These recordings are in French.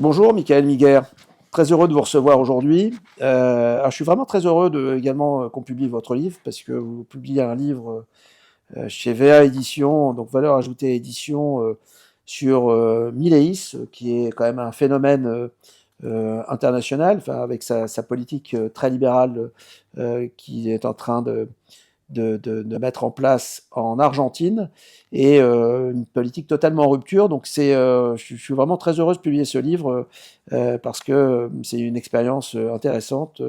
Bonjour, Michael Miguer. Très heureux de vous recevoir aujourd'hui. Je suis vraiment très heureux également qu'on publie votre livre parce que vous publiez un livre chez VA Édition, donc Valeur Ajoutée Édition, sur Mileis, qui est quand même un phénomène international, enfin, avec sa politique très libérale qui est en train de mettre en place en Argentine et une politique totalement en rupture. Donc je suis vraiment très heureux de publier ce livre parce que c'est une expérience intéressante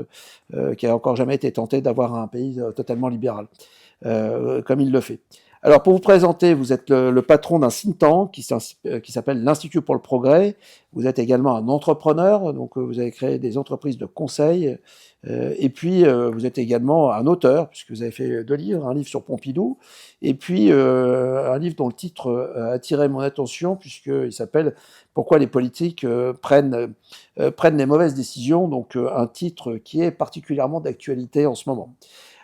qui a encore jamais été tentée d'avoir un pays totalement libéral comme il le fait. Alors pour vous présenter, vous êtes le patron d'un think tank qui s'appelle l'Institut pour le Progrès. Vous êtes également un entrepreneur, donc vous avez créé des entreprises de conseil. Et puis vous êtes également un auteur, puisque vous avez fait deux livres, un livre sur Pompidou, et puis un livre dont le titre a attiré mon attention, puisqu'il s'appelle Pourquoi les politiques prennent les mauvaises décisions, donc un titre qui est particulièrement d'actualité en ce moment.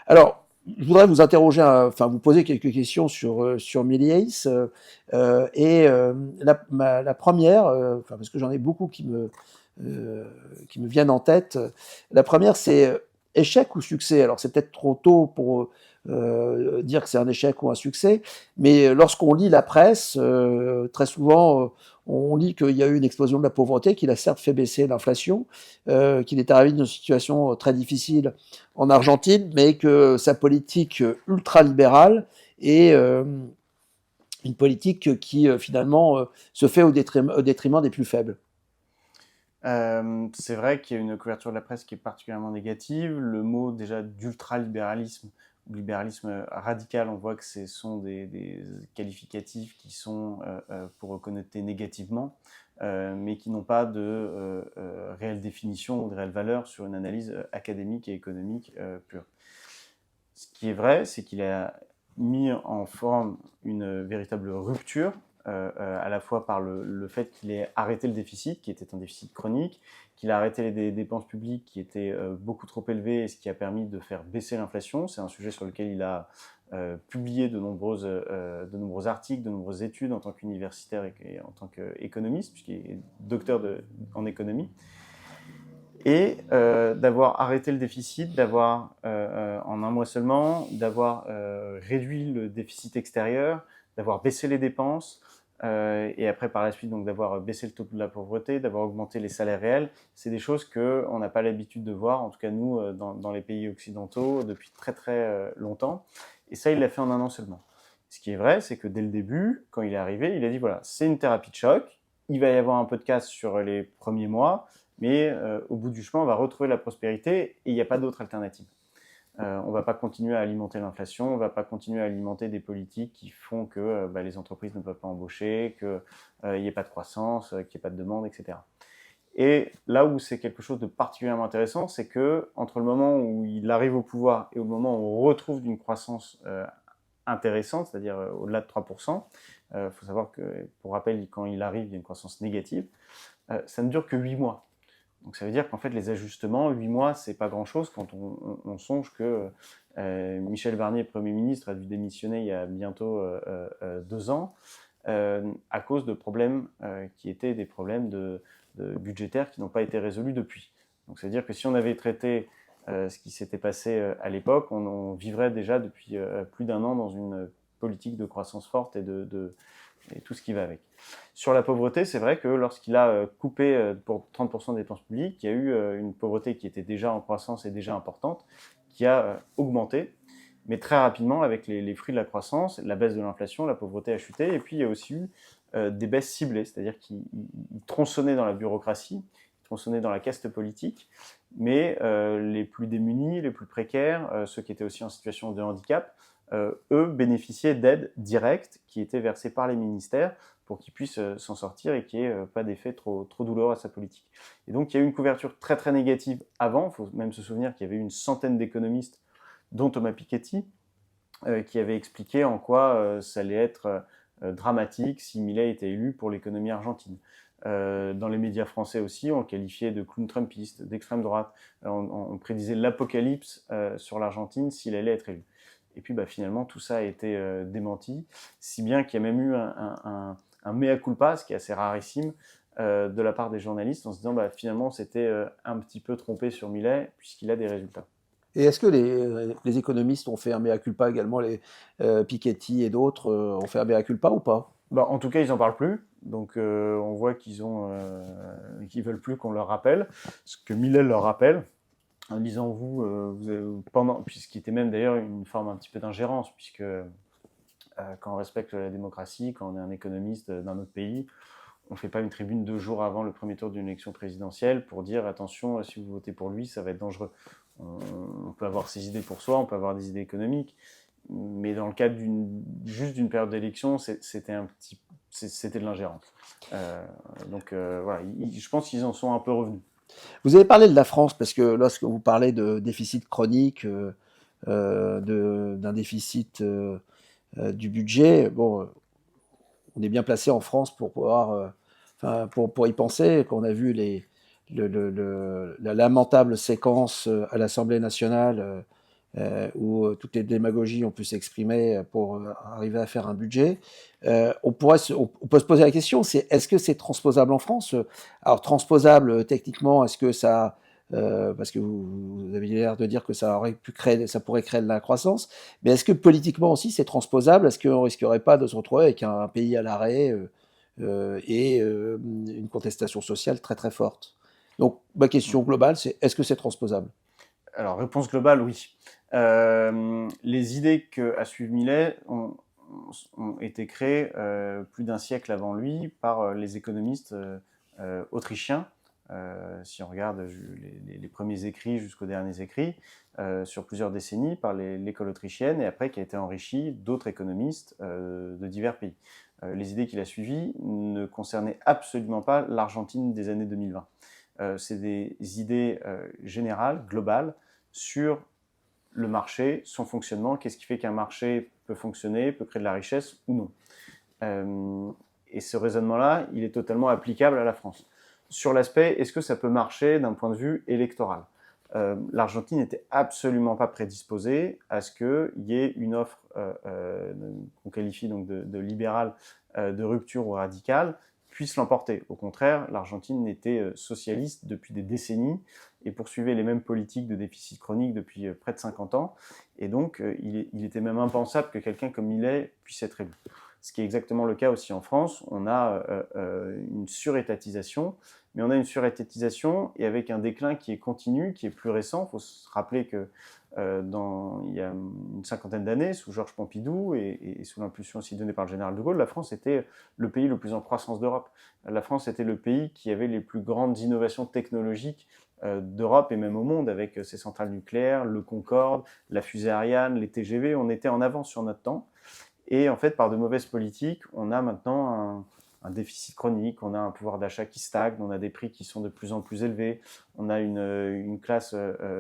Alors, je voudrais vous interroger, enfin vous poser quelques questions sur Miliace. La première, parce que j'en ai beaucoup qui me viennent en tête. La première, c'est échec ou succès. Alors c'est peut-être trop tôt pour dire que c'est un échec ou un succès, mais lorsqu'on lit la presse, très souvent, on lit qu'il y a eu une explosion de la pauvreté, qu'il a certes fait baisser l'inflation, qu'il est arrivé dans une situation très difficile en Argentine, mais que sa politique ultralibérale est une politique qui finalement se fait au détriment des plus faibles. C'est vrai qu'il y a une couverture de la presse qui est particulièrement négative. Le mot déjà d'ultralibéralisme ou libéralisme radical, on voit que ce sont des qualificatifs qui sont pour connoter négativement, mais qui n'ont pas de réelle définition ou de réelle valeur sur une analyse académique et économique pure. Ce qui est vrai, c'est qu'il a mis en forme une véritable rupture, à la fois par le fait qu'il ait arrêté le déficit, qui était un déficit chronique, qu'il a arrêté les dépenses publiques qui étaient beaucoup trop élevées, ce qui a permis de faire baisser l'inflation. C'est un sujet sur lequel il a publié de nombreux articles, de nombreuses études en tant qu'universitaire et en tant qu'économiste, puisqu'il est docteur en économie et d'avoir arrêté le déficit, d'avoir, en un mois seulement, d'avoir réduit le déficit extérieur, d'avoir baissé les dépenses, et après par la suite donc d'avoir baissé le taux de la pauvreté, d'avoir augmenté les salaires réels, c'est des choses qu'on n'a pas l'habitude de voir, en tout cas nous, dans les pays occidentaux, depuis très très longtemps. Et ça, il l'a fait en un an seulement. Ce qui est vrai, c'est que dès le début, quand il est arrivé, il a dit voilà, c'est une thérapie de choc, il va y avoir un peu de casse sur les premiers mois, mais au bout du chemin, on va retrouver la prospérité et il n'y a pas d'autre alternative. On ne va pas continuer à alimenter l'inflation, on ne va pas continuer à alimenter des politiques qui font que les entreprises ne peuvent pas embaucher, qu'il n'y ait pas de croissance, qu'il n'y ait pas de demande, etc. Et là où c'est quelque chose de particulièrement intéressant, c'est que entre le moment où il arrive au pouvoir et au moment où on retrouve une croissance intéressante, c'est-à-dire au-delà de 3%, faut savoir que, pour rappel, quand il arrive, il y a une croissance négative, ça ne dure que 8 mois. Donc ça veut dire qu'en fait les ajustements, 8 mois, c'est pas grand-chose quand on songe que Michel Barnier, Premier ministre, a dû démissionner il y a bientôt 2 ans à cause de problèmes qui étaient des problèmes budgétaires qui n'ont pas été résolus depuis. Donc ça veut dire que si on avait traité ce qui s'était passé à l'époque, on vivrait déjà depuis plus d'un an dans une politique de croissance forte et tout ce qui va avec. Sur la pauvreté, c'est vrai que lorsqu'il a coupé pour 30% des dépenses publiques, il y a eu une pauvreté qui était déjà en croissance et déjà importante, qui a augmenté, mais très rapidement avec les fruits de la croissance, la baisse de l'inflation, la pauvreté a chuté, et puis il y a aussi eu des baisses ciblées, c'est-à-dire qu'il tronçonnait dans la bureaucratie, il tronçonnait dans la caste politique, mais les plus démunis, les plus précaires, ceux qui étaient aussi en situation de handicap, eux bénéficiaient d'aides directes qui étaient versées par les ministères pour qu'ils puissent s'en sortir et qu'il n'y ait pas d'effet trop douloureux à sa politique. Et donc il y a eu une couverture très très négative avant, il faut même se souvenir qu'il y avait eu une centaine d'économistes, dont Thomas Piketty, qui avait expliqué en quoi ça allait être dramatique si Milei était élu pour l'économie argentine. Dans les médias français aussi, on le qualifiait de clown trumpiste, d'extrême droite. On prédisait l'apocalypse sur l'Argentine s'il allait être élu. Et puis finalement, tout ça a été démenti, si bien qu'il y a même eu un mea culpa, ce qui est assez rarissime, de la part des journalistes en se disant finalement, on s'était un petit peu trompé sur Milei puisqu'il a des résultats. Et est-ce que les économistes ont fait un mea culpa également, les Piketty et d'autres ont fait un mea culpa ou pas? En tout cas, ils n'en parlent plus. Donc, on voit qu'ils veulent plus qu'on leur rappelle ce que Milei leur rappelle en disant puisqu'il était même d'ailleurs une forme un petit peu d'ingérence, puisque quand on respecte la démocratie, quand on est un économiste d'un autre pays, on ne fait pas une tribune 2 jours avant le premier tour d'une élection présidentielle pour dire attention, si vous votez pour lui, ça va être dangereux. On peut avoir ses idées pour soi, on peut avoir des idées économiques, mais dans le cadre juste d'une période d'élection, c'était de l'ingérence. Voilà, je pense qu'ils en sont un peu revenus. Vous avez parlé de la France parce que lorsque vous parlez de déficit chronique, d'un déficit du budget, bon, on est bien placé en France pour pouvoir, pour y penser. Quand on a vu la lamentable séquence à l'Assemblée nationale où toutes les démagogies ont pu s'exprimer pour arriver à faire un budget, on peut se poser la question, est-ce que c'est transposable en France? Alors transposable techniquement, est-ce que ça parce que vous avez l'air de dire que ça pourrait créer de la croissance, mais est-ce que politiquement aussi c'est transposable? Est-ce qu'on risquerait pas de se retrouver avec un pays à l'arrêt et une contestation sociale très très forte? Donc ma question globale, c'est est-ce que c'est transposable? Alors, réponse globale, oui. Les idées qu'a suivi Millet ont été créées plus d'un siècle avant lui par les économistes autrichiens. Si on regarde les premiers écrits jusqu'aux derniers écrits, sur plusieurs décennies par l'école autrichienne, et après qui a été enrichi d'autres économistes de divers pays. Les idées qu'il a suivies ne concernaient absolument pas l'Argentine des années 2020. C'est des idées générales, globales, sur le marché, son fonctionnement, qu'est-ce qui fait qu'un marché peut fonctionner, peut créer de la richesse ou non. Et ce raisonnement-là, il est totalement applicable à la France. Sur l'aspect, est-ce que ça peut marcher d'un point de vue électoral? L'Argentine n'était absolument pas prédisposée à ce qu'il y ait une offre qu'on qualifie donc de libérale, de rupture ou radicale, puisse l'emporter. Au contraire, l'Argentine était socialiste depuis des décennies et poursuivait les mêmes politiques de déficit chronique depuis près de 50 ans. Et donc, il était même impensable que quelqu'un comme Milei puisse être élu. Ce qui est exactement le cas aussi en France. On a une surétatisation, mais on a une surétatisation et avec un déclin qui est continu, qui est plus récent. Il faut se rappeler que il y a une cinquantaine d'années, sous Georges Pompidou et sous l'impulsion aussi donnée par le général de Gaulle, la France était le pays le plus en croissance d'Europe. La France était le pays qui avait les plus grandes innovations technologiques d'Europe et même au monde, avec ses centrales nucléaires, le Concorde, la fusée Ariane, les TGV. On était en avance sur notre temps. Et en fait, par de mauvaises politiques, on a maintenant un déficit chronique, on a un pouvoir d'achat qui stagne, on a des prix qui sont de plus en plus élevés, on a une classe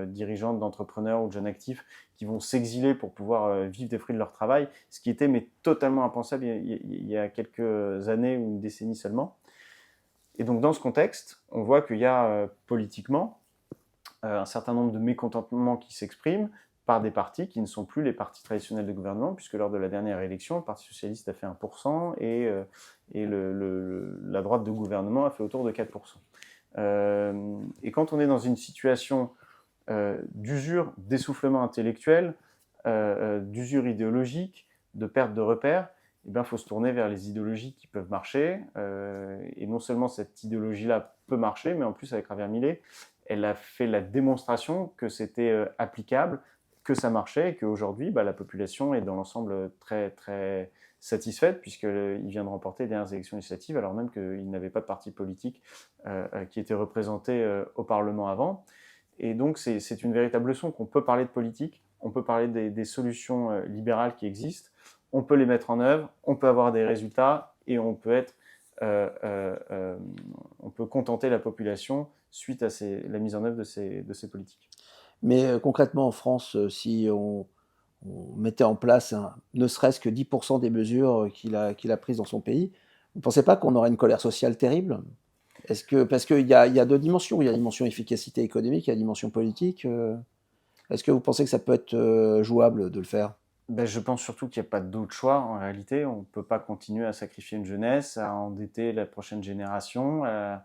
dirigeante d'entrepreneurs ou de jeunes actifs qui vont s'exiler pour pouvoir vivre des fruits de leur travail, ce qui était mais totalement impensable il y a quelques années ou une décennie seulement. Et donc dans ce contexte, on voit qu'il y a politiquement un certain nombre de mécontentements qui s'expriment par des partis qui ne sont plus les partis traditionnels de gouvernement, puisque lors de la dernière élection, le Parti socialiste a fait 1% et la droite de gouvernement a fait autour de 4%. Et quand on est dans une situation d'usure, d'essoufflement intellectuel, d'usure idéologique, de perte de repères, eh bien, il faut se tourner vers les idéologies qui peuvent marcher. Et non seulement cette idéologie-là peut marcher, mais en plus, avec Javier Milei, elle a fait la démonstration que c'était applicable, que ça marchait, et qu'aujourd'hui, la population est dans l'ensemble très, très satisfaite, puisqu'il vient de remporter les dernières élections législatives, alors même qu'il n'avait pas de parti politique qui était représenté au Parlement avant. Et donc, c'est une véritable leçon qu'on peut parler de politique, on peut parler des solutions libérales qui existent, on peut les mettre en œuvre, on peut avoir des résultats, et on peut on peut contenter la population suite à la mise en œuvre de ces politiques. Mais concrètement en France, si on mettait en place ne serait-ce que 10% des mesures qu'il a prises dans son pays, vous ne pensez pas qu'on aurait une colère sociale terrible? Parce qu'il y a deux dimensions, il y a la dimension efficacité économique, il y a la dimension politique. Est-ce que vous pensez que ça peut être jouable de le faire? Ben, je pense surtout qu'il n'y a pas d'autre choix en réalité. On ne peut pas continuer à sacrifier une jeunesse, à endetter la prochaine génération, à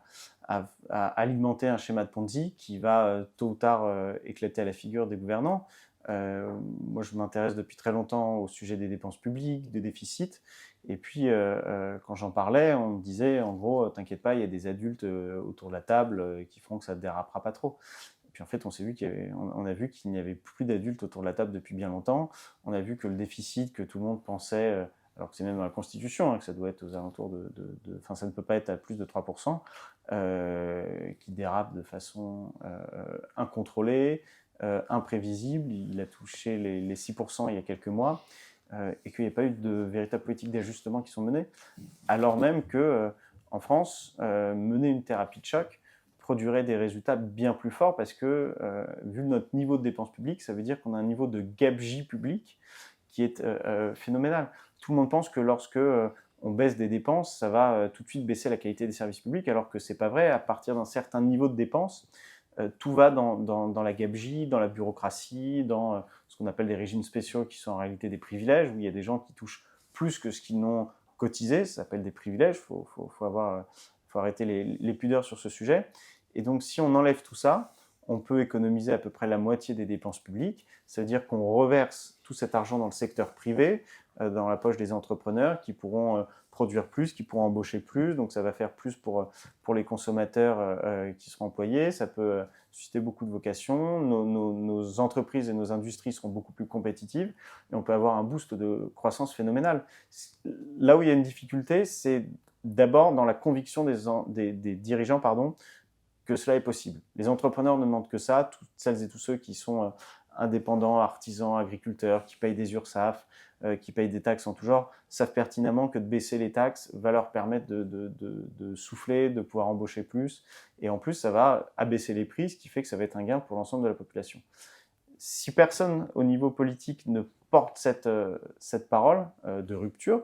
alimenter un schéma de Ponzi qui va tôt ou tard éclater à la figure des gouvernants. Moi, je m'intéresse depuis très longtemps au sujet des dépenses publiques, des déficits. Et puis, quand j'en parlais, on me disait, en gros, t'inquiète pas, il y a des adultes autour de la table qui feront que ça ne dérapera pas trop. Et puis en fait, on a vu qu'il n'y avait plus d'adultes autour de la table depuis bien longtemps. On a vu que le déficit que tout le monde pensait, alors que c'est même dans la Constitution, hein, que ça doit être aux alentours enfin, ça ne peut pas être à plus de 3%, qui dérape de façon incontrôlée, imprévisible. Il a touché les 6% il y a quelques mois, et qu'il n'y a pas eu de véritable politique d'ajustement qui sont menées, alors même que en France, mener une thérapie de choc produirait des résultats bien plus forts parce que, vu notre niveau de dépenses publiques, ça veut dire qu'on a un niveau de gabegie publique qui est phénoménal. Tout le monde pense que lorsque on baisse des dépenses, ça va tout de suite baisser la qualité des services publics, alors que c'est pas vrai. À partir d'un certain niveau de dépenses, tout va dans la gabegie, dans la bureaucratie, dans ce qu'on appelle des régimes spéciaux qui sont en réalité des privilèges, où il y a des gens qui touchent plus que ce qu'ils n'ont cotisé, ça s'appelle des privilèges, faut arrêter les pudeurs sur ce sujet. Et donc si on enlève tout ça, on peut économiser à peu près la moitié des dépenses publiques, ça veut dire qu'on reverse tout cet argent dans le secteur privé, dans la poche des entrepreneurs qui pourront produire plus, qui pourront embaucher plus, donc ça va faire plus pour les consommateurs qui seront employés, ça peut susciter beaucoup de vocations, nos entreprises et nos industries seront beaucoup plus compétitives, et on peut avoir un boost de croissance phénoménal. Là où il y a une difficulté, c'est d'abord dans la conviction des dirigeants, que cela est possible. Les entrepreneurs ne demandent que ça, toutes celles et tous ceux qui sont indépendants, artisans, agriculteurs, qui payent des URSSAF, qui payent des taxes en tout genre, savent pertinemment que de baisser les taxes va leur permettre de souffler, de pouvoir embaucher plus, et en plus ça va abaisser les prix, ce qui fait que ça va être un gain pour l'ensemble de la population. Si personne au niveau politique ne porte cette parole de rupture,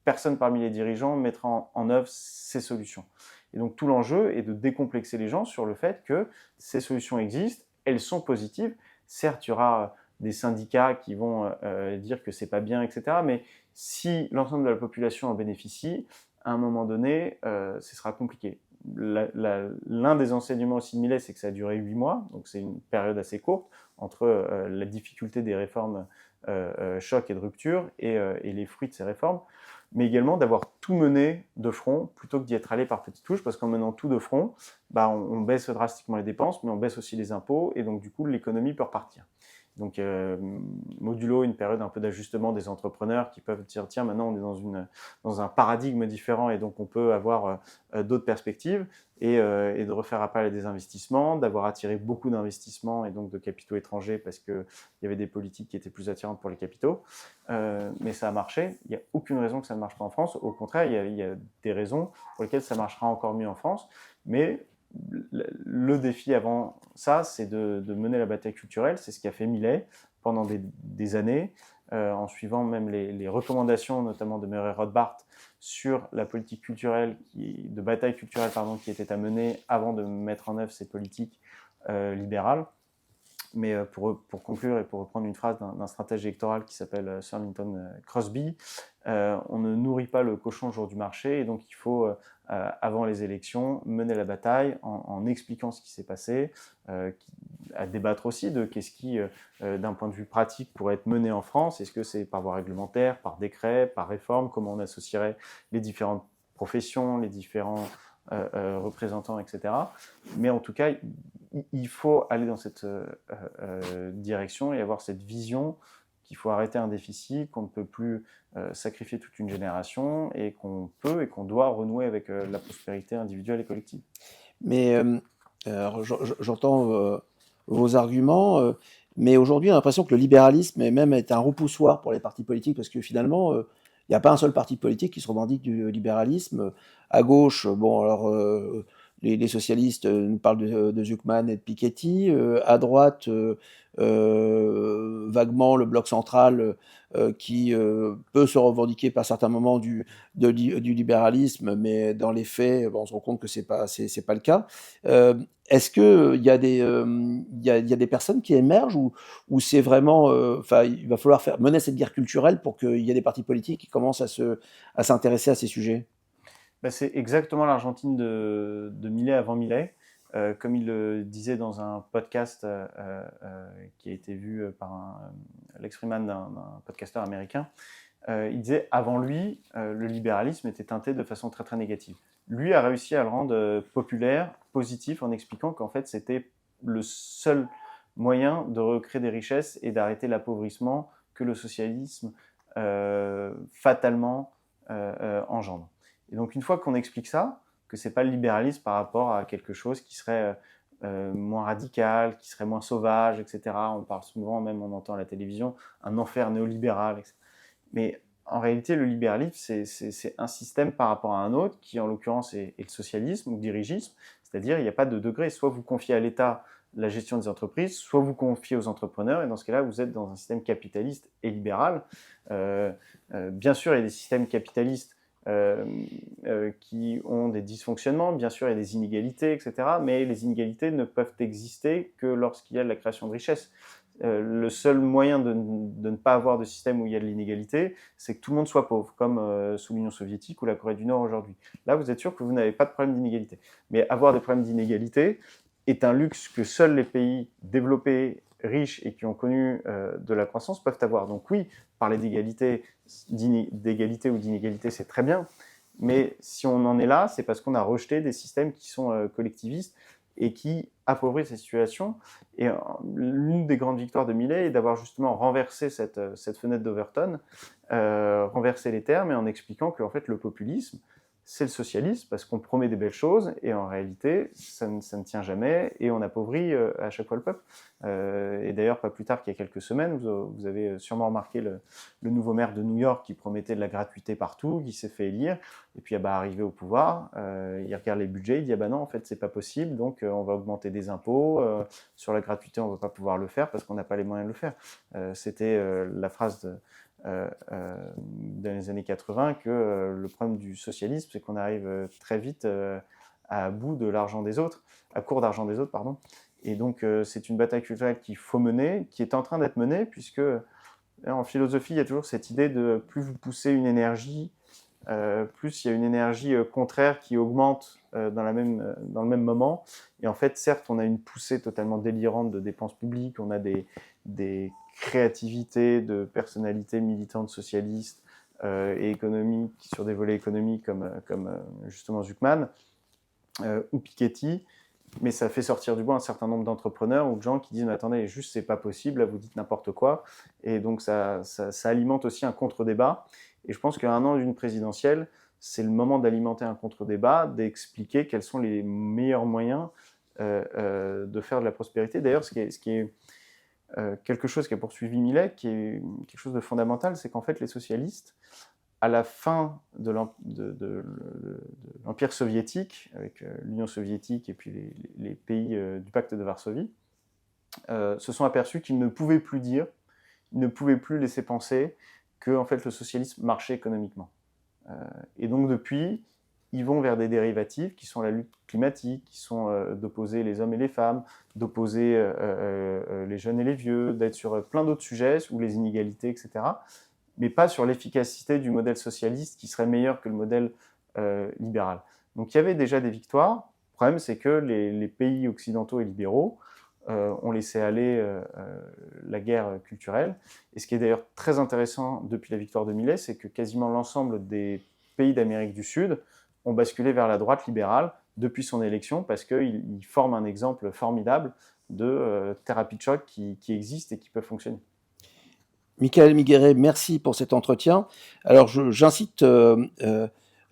personne parmi les dirigeants mettra en œuvre ces solutions. Et donc tout l'enjeu est de décomplexer les gens sur le fait que ces solutions existent, elles sont positives. Certes, il y aura des syndicats qui vont dire que c'est pas bien, etc. Mais si l'ensemble de la population en bénéficie, à un moment donné, ce sera compliqué. L'un des enseignements aussi de Millet, c'est que ça a duré 8 mois, donc c'est une période assez courte entre la difficulté des réformes choc et de rupture et les fruits de ces réformes, mais également d'avoir tout mené de front plutôt que d'y être allé par petites touches, parce qu'en menant tout de front, on baisse drastiquement les dépenses, mais on baisse aussi les impôts, et donc du coup l'économie peut repartir. Donc modulo une période un peu d'ajustement des entrepreneurs qui peuvent dire tiens, maintenant on est dans un paradigme différent et donc on peut avoir d'autres perspectives, et de refaire appel à des investissements, d'avoir attiré beaucoup d'investissements et donc de capitaux étrangers parce qu'il y avait des politiques qui étaient plus attirantes pour les capitaux. Mais ça a marché. Il n'y a aucune raison que ça ne marche pas en France. Au contraire, il y a des raisons pour lesquelles ça marchera encore mieux en France. Mais le défi avant ça, c'est de mener la bataille culturelle. C'est ce qu'a fait Millet pendant des années, en suivant même les recommandations, notamment de Murray Rothbard, sur la politique culturelle, de bataille culturelle qui était à mener avant de mettre en œuvre ces politiques libérales. Mais pour conclure et pour reprendre une phrase d'un stratège électoral qui s'appelle Sir Linton Crosby, on ne nourrit pas le cochon le jour du marché, et donc il faut, avant les élections, mener la bataille en expliquant ce qui s'est passé, à débattre aussi de qu'est-ce qui, d'un point de vue pratique, pourrait être mené en France. Est-ce que c'est par voie réglementaire, par décret, par réforme, comment on associerait les différentes professions, les différents représentants, etc. Mais en tout cas, il faut aller dans cette direction et avoir cette vision qu'il faut arrêter un déficit, qu'on ne peut plus sacrifier toute une génération, et qu'on peut et qu'on doit renouer avec la prospérité individuelle et collective. Mais j'entends vos arguments, mais aujourd'hui, on a l'impression que le libéralisme est un repoussoir pour les partis politiques, parce que finalement, il n'y a pas un seul parti politique qui se revendique du libéralisme. À gauche, bon, alors, les socialistes nous parlent de Zuckman et de Piketty. À droite, vaguement, le bloc central qui peut se revendiquer par certains moments du libéralisme, mais dans les faits, bon, on se rend compte que c'est pas le cas. Est-ce que il y a des personnes qui émergent ou c'est vraiment, enfin, il va falloir mener cette guerre culturelle pour qu'il y ait des partis politiques qui commencent à s'intéresser à ces sujets? Bah, c'est exactement l'Argentine de Milei avant Milei. Comme il le disait dans un podcast qui a été vu par l'ex-freeman d'un podcasteur américain, il disait avant lui, le libéralisme était teinté de façon très très négative. Lui a réussi à le rendre populaire, positif, en expliquant qu'en fait c'était le seul moyen de recréer des richesses et d'arrêter l'appauvrissement que le socialisme fatalement engendre. Et donc une fois qu'on explique ça, que c'est pas le libéralisme par rapport à quelque chose qui serait moins radical, qui serait moins sauvage, etc. On parle souvent, même on entend à la télévision, un enfer néolibéral, etc. Mais en réalité, le libéralisme, c'est un système par rapport à un autre, qui en l'occurrence est le socialisme ou le dirigisme, c'est-à-dire il n'y a pas de degré, soit vous confiez à l'État la gestion des entreprises, soit vous confiez aux entrepreneurs, et dans ce cas-là, vous êtes dans un système capitaliste et libéral. Bien sûr, il y a des systèmes capitalistes qui ont des dysfonctionnements, bien sûr il y a des inégalités, etc. Mais les inégalités ne peuvent exister que lorsqu'il y a de la création de richesse. Le seul moyen de ne pas avoir de système où il y a de l'inégalité, c'est que tout le monde soit pauvre, comme sous l'Union soviétique ou la Corée du Nord aujourd'hui. Là, vous êtes sûr que vous n'avez pas de problème d'inégalité. Mais avoir des problèmes d'inégalité est un luxe que seuls les pays développés, riches et qui ont connu de la croissance peuvent avoir. Donc oui, parler d'égalité ou d'inégalité, c'est très bien, mais si on en est là, c'est parce qu'on a rejeté des systèmes qui sont collectivistes et qui appauvrissent ces situations. Et l'une des grandes victoires de Milei est d'avoir justement renversé cette fenêtre d'Overton, renversé les termes, et en expliquant que en fait, le populisme, c'est le socialisme, parce qu'on promet des belles choses, et en réalité, ça ne tient jamais, et on appauvrit à chaque fois le peuple. Et d'ailleurs, pas plus tard qu'il y a quelques semaines, vous avez sûrement remarqué le nouveau maire de New York qui promettait de la gratuité partout, qui s'est fait élire, et puis arrivé au pouvoir, il regarde les budgets, il dit « ah bah non, en fait, c'est pas possible, donc on va augmenter des impôts, sur la gratuité, on va pas pouvoir le faire, parce qu'on n'a pas les moyens de le faire. » C'était la phrase dans les années 80 que le problème du socialisme, c'est qu'on arrive très vite à bout de l'argent des autres, à court d'argent des autres, pardon. Et donc c'est une bataille culturelle qu'il faut mener, qui est en train d'être menée, puisque en philosophie, il y a toujours cette idée de plus vous poussez une énergie, plus il y a une énergie contraire qui augmente dans le même moment. Et en fait, certes, on a une poussée totalement délirante de dépenses publiques, on a des créativité de personnalités militantes socialistes et économiques sur des volets économiques comme justement Zuckman ou Piketty, mais ça fait sortir du bois un certain nombre d'entrepreneurs ou de gens qui disent « mais attendez, juste c'est pas possible, là vous dites n'importe quoi », et donc ça alimente aussi un contre-débat, et je pense qu'à un an d'une présidentielle, c'est le moment d'alimenter un contre-débat, d'expliquer quels sont les meilleurs moyens de faire de la prospérité. D'ailleurs, ce qui est quelque chose qui a poursuivi Milei, qui est quelque chose de fondamental, c'est qu'en fait les socialistes, à la fin de l'Empire soviétique, avec l'Union soviétique et puis les pays du pacte de Varsovie, se sont aperçus qu'ils ne pouvaient plus dire, ils ne pouvaient plus laisser penser que en fait, le socialisme marchait économiquement. Et donc depuis, ils vont vers des dérivatifs qui sont la lutte climatique, qui sont d'opposer les hommes et les femmes, d'opposer les jeunes et les vieux, d'être sur plein d'autres sujets, ou les inégalités, etc. Mais pas sur l'efficacité du modèle socialiste qui serait meilleur que le modèle libéral. Donc il y avait déjà des victoires. Le problème, c'est que les pays occidentaux et libéraux ont laissé aller la guerre culturelle. Et ce qui est d'ailleurs très intéressant depuis la victoire de Milei, c'est que quasiment l'ensemble des pays d'Amérique du Sud ont basculé vers la droite libérale depuis son élection, parce qu'il forme un exemple formidable de thérapie de choc qui existe et qui peut fonctionner. Michael Migueret, merci pour cet entretien. Alors, j'incite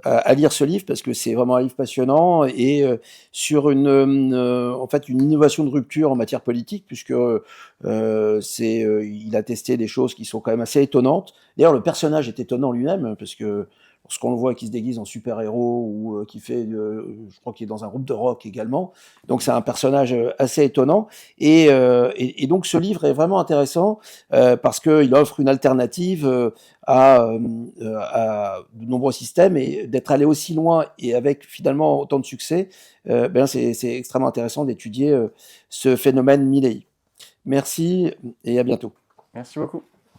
à lire ce livre parce que c'est vraiment un livre passionnant et sur en fait, une innovation de rupture en matière politique, puisque il a testé des choses qui sont quand même assez étonnantes. D'ailleurs, le personnage est étonnant lui-même, parce que lorsqu'on le voit qui se déguise en super-héros ou qui fait, je crois qu'il est dans un groupe de rock également. Donc c'est un personnage assez étonnant. Et donc ce livre est vraiment intéressant parce qu'il offre une alternative à de nombreux systèmes, et d'être allé aussi loin et avec finalement autant de succès, c'est extrêmement intéressant d'étudier ce phénomène Milley. Merci et à bientôt. Merci beaucoup.